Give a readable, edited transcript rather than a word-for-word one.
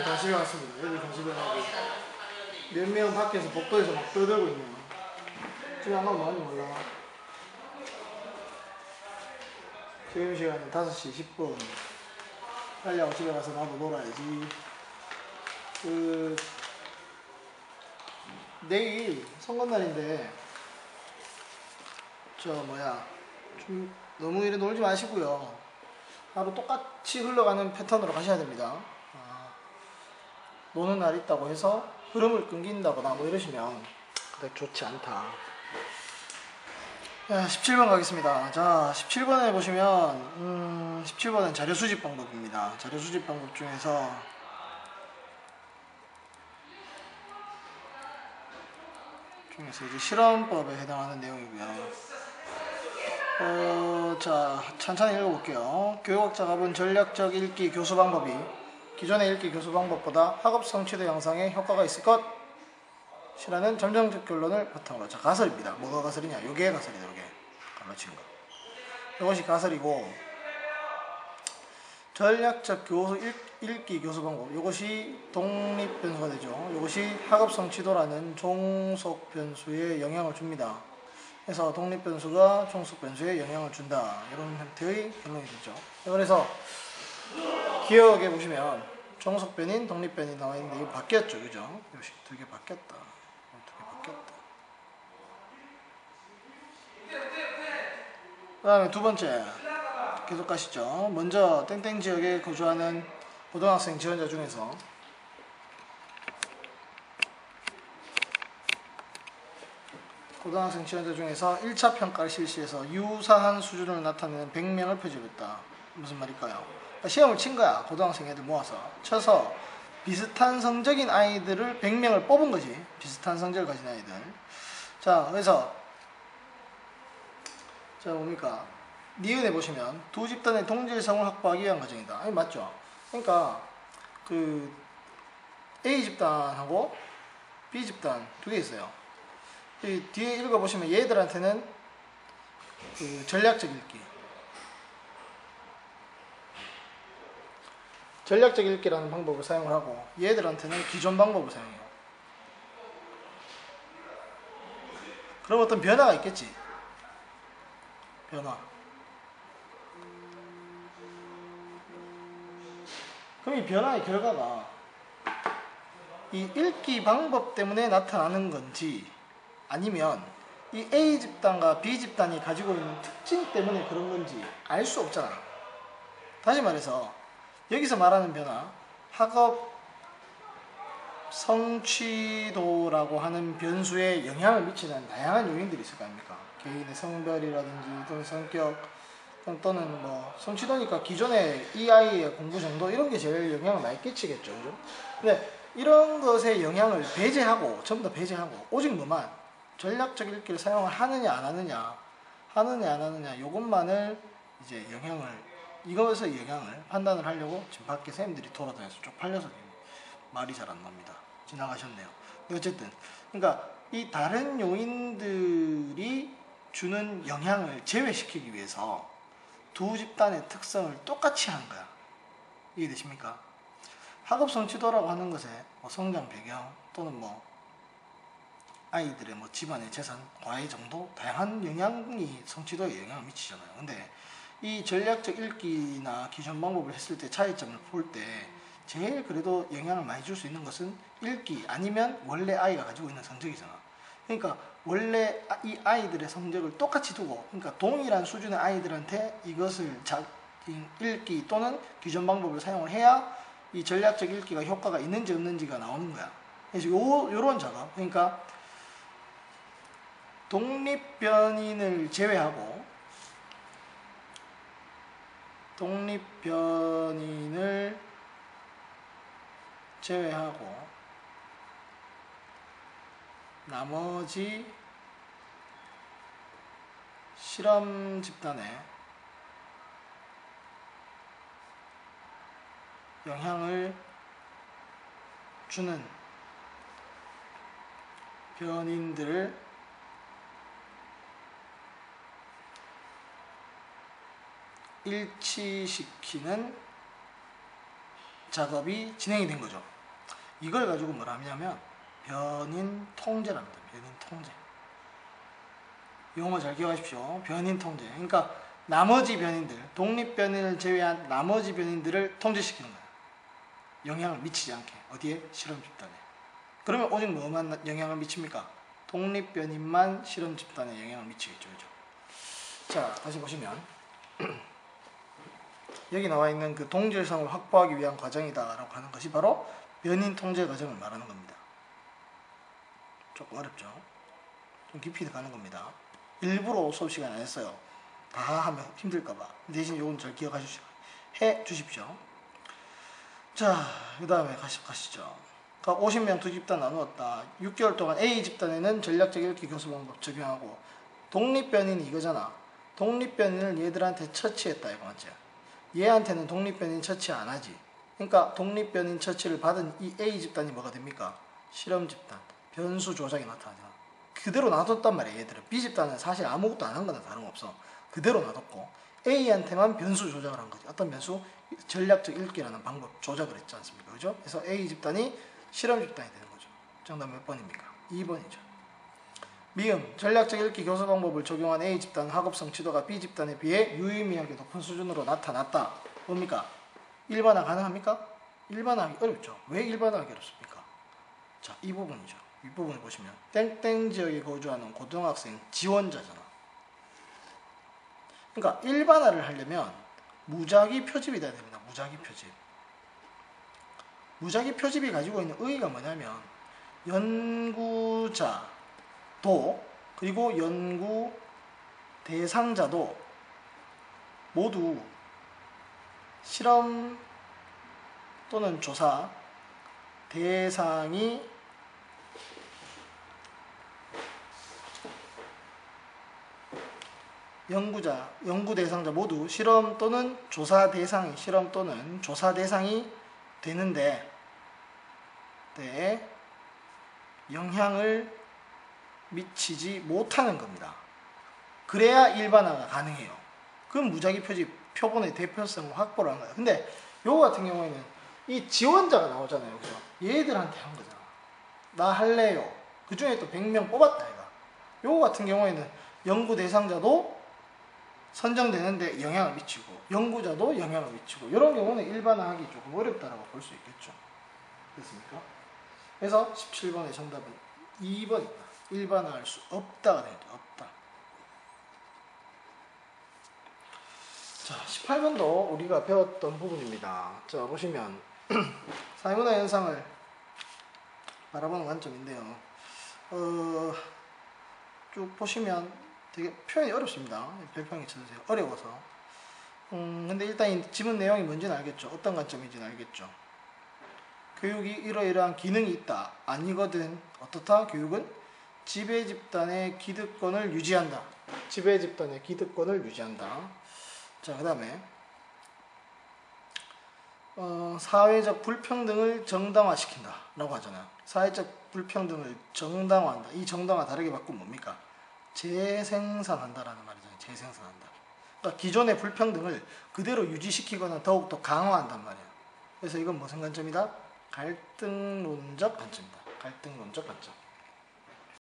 관심이 왔습니다. 애들 관심이 하고 몇 명은 밖에서 복도에서 막 떠들고 있네요. 집에 안 가면 많이 몰라. 지금 시간은 5시 10분. 빨리 하고 집에 가서 나도 놀아야지. 내일 선거날인데 좀 너무 이래 놀지 마시고요. 하루 똑같이 흘러가는 패턴으로 가셔야 됩니다. 노는 날 있다고 해서 흐름을 끊긴다거나 뭐 이러시면 그닥 좋지 않다. 17번 가겠습니다. 자, 17번에 보시면 17번은 자료 수집 방법입니다. 자료 수집 방법 중에서 이제 실험법에 해당하는 내용이고요. 자, 천천히 읽어볼게요. 교육학자가 본 전략적 읽기 교수 방법이 기존의 읽기 교수 방법보다 학업 성취도 향상에 효과가 있을 것이라는 점정적 결론을 바탕으로. 자, 가설입니다. 뭐가 가설이냐? 요게 가설이다. 요게 갈라친 거. 요것이 가설이고, 전략적 읽기 교수 방법, 요것이 독립 변수가 되죠. 요것이 학업 성취도라는 종속 변수에 영향을 줍니다. 그래서 독립 변수가 종속 변수에 영향을 준다. 이런 형태의 결론이 되죠. 그래서 기억해 보시면 종속 변인, 독립 변이 나와 있는데 이거 바뀌었죠, 그죠? 요것이 두 개 바뀌었다. 그 다음에 두 번째 계속 가시죠. 먼저 땡땡 지역에 거주하는 고등학생 지원자 중에서 고등학생 지원자 중에서 1차 평가를 실시해서 유사한 수준을 나타내는 100명을 표집했다. 무슨 말일까요? 시험을 친 거야. 고등학생 애들 모아서 쳐서 비슷한 성적인 아이들을 100명을 뽑은 거지. 비슷한 성적을 가진 아이들. 자, 그래서 자, 뭡니까? 니은에 보시면 두 집단의 동질성을 확보하기 위한 과정이다. 아니, 맞죠? 그러니까 그 A 집단하고 B 집단 두 개 있어요. 이 뒤에 읽어보시면 얘들한테는 그 전략적 읽기, 전략적 읽기라는 방법을 사용을 하고 얘들한테는 기존 방법을 사용해요. 그럼 어떤 변화가 있겠지. 변화. 그럼 이 변화의 결과가 이 읽기 방법 때문에 나타나는 건지 아니면 이 A 집단과 B 집단이 가지고 있는 특징 때문에 그런 건지 알 수 없잖아. 다시 말해서 여기서 말하는 변화, 학업 성취도라고 하는 변수에 영향을 미치는 다양한 요인들이 있을 거 아닙니까? 개인의 성별이라든지 또는 성격 또는 뭐 성취도니까 기존에 이 아이의 공부 정도 이런 게 제일 영향을 많이 끼치겠죠, 그죠? 근데 이런 것에 영향을 배제하고 전부 다 배제하고 오직 뭐만 전략적 읽기를 사용을 하느냐 안 하느냐 요것만을 이제 이것의 영향을 판단을 하려고 지금 밖에 선생님들이 돌아다녀서 쪽팔려서 말이 잘 안 나옵니다. 지나가셨네요. 어쨌든 그러니까 이 다른 요인들이 주는 영향을 제외시키기 위해서 두 집단의 특성을 똑같이 하는 거야. 이해되십니까? 학업 성취도라고 하는 것에 뭐 성장 배경 또는 뭐 아이들의 뭐 집안의 재산, 과외 정도 다양한 영향이 성취도에 영향을 미치잖아요. 근데 이 전략적 읽기나 기존 방법을 했을 때 차이점을 볼 때 제일 그래도 영향을 많이 줄 수 있는 것은 읽기 아니면 원래 아이가 가지고 있는 성적이잖아. 그러니까 원래 이 아이들의 성적을 똑같이 두고 그러니까 동일한 수준의 아이들한테 이것을 읽기 또는 기존 방법을 사용을 해야 이 전략적 읽기가 효과가 있는지 없는지가 나오는 거야. 그래서 요런 작업, 그러니까 독립변인을 제외하고 나머지 실험 집단에 영향을 주는 변인들을 일치시키는 작업이 진행이 된 거죠. 이걸 가지고 뭐라 하냐면 변인 통제랍니다. 변인 통제. 용어 잘 기억하십시오. 변인 통제. 그러니까 나머지 변인들, 독립 변인을 제외한 나머지 변인들을 통제시키는 거야. 영향을 미치지 않게. 어디에? 실험 집단에. 그러면 오직 뭐만 영향을 미칩니까? 독립 변인만 실험 집단에 영향을 미치겠죠. 그죠? 자, 다시 보시면 여기 나와 있는 그 동질성을 확보하기 위한 과정이다라고 하는 것이 바로 변인 통제 과정을 말하는 겁니다. 조금 어렵죠? 좀 깊이 가는 겁니다. 일부러 수업 시간 안 했어요. 다 하면 힘들까봐. 대신 요건 잘 기억해 주십시오. 자, 그 다음에 가시죠. 50명 두 집단 나누었다. 6개월 동안 A 집단에는 전략적 읽기 교수 방법 적용하고, 독립변인이 이거잖아. 독립변인을 얘들한테 처치했다 이거 맞지? 얘한테는 독립변인 처치 안 하지. 그러니까 독립변인 처치를 받은 이 A 집단이 뭐가 됩니까? 실험 집단, 변수 조작이 나타나잖아. 그대로 놔뒀단 말이야. 얘들은 B 집단은 사실 아무것도 안 한 거나 다름없어. 그대로 놔뒀고 A한테만 변수 조작을 한 거지. 어떤 변수? 전략적 읽기라는 방법 조작을 했지 않습니까? 그죠? 그래서 A 집단이 실험 집단이 되는 거죠. 정답 몇 번입니까? 2번이죠. 미음, 전략적 읽기 교수 방법을 적용한 A 집단 학업성 지도가 B 집단에 비해 유의미하게 높은 수준으로 나타났다. 뭡니까? 일반화 가능합니까? 일반화하기 어렵죠. 왜 일반화하기 어렵습니까? 자, 이 부분이죠. 이 부분을 보시면 땡땡 지역에 거주하는 고등학생 지원자잖아. 그러니까 일반화를 하려면 무작위 표집이 돼야 됩니다. 무작위 표집. 무작위 표집이 가지고 있는 의의가 뭐냐면 연구자도 그리고 연구 대상자도 모두 실험 또는 조사 대상이 연구 대상자 모두 실험 또는 조사 대상이 되는데 영향을 미치지 못하는 겁니다. 그래야 일반화가 가능해요. 그럼 무작위 표집 표본의 대표성을 확보를 한 거예요. 근데 요거 같은 경우에는 이 지원자가 나오잖아요. 그죠? 얘들한테 한 거잖아. 나 할래요. 그 중에 또 100명 뽑았다 얘가. 요거 같은 경우에는 연구 대상자도 선정되는데 영향을 미치고 연구자도 영향을 미치고 이런 경우는 일반화하기 조금 어렵다라고 볼 수 있겠죠. 됐습니까? 그래서 17번의 정답은 2번입니다. 일반화할 수 없다가 되죠. 없다. 자, 18번도 우리가 배웠던 부분입니다. 자, 보시면 사회문화 현상을 바라보는 관점인데요. 쭉 보시면 되게 표현이 어렵습니다. 별표를 쳐주세요. 어려워서. 근데 일단 이 지문 내용이 뭔지는 알겠죠. 어떤 관점인지는 알겠죠. 교육이 이러이러한 기능이 있다. 아니거든. 어떻다? 교육은 지배 집단의 기득권을 유지한다. 지배 집단의 기득권을 유지한다. 자, 그 다음에 사회적 불평등을 정당화시킨다 라고 하잖아요. 사회적 불평등을 정당화한다. 이 정당화 다르게 바꾸면 뭡니까? 재생산한다라는 말이잖아요. 재생산한다. 그러니까 기존의 불평등을 그대로 유지시키거나 더욱더 강화한단 말이에요. 그래서 이건 무슨 관점이다? 갈등론적 관점이다. 갈등론적 관점.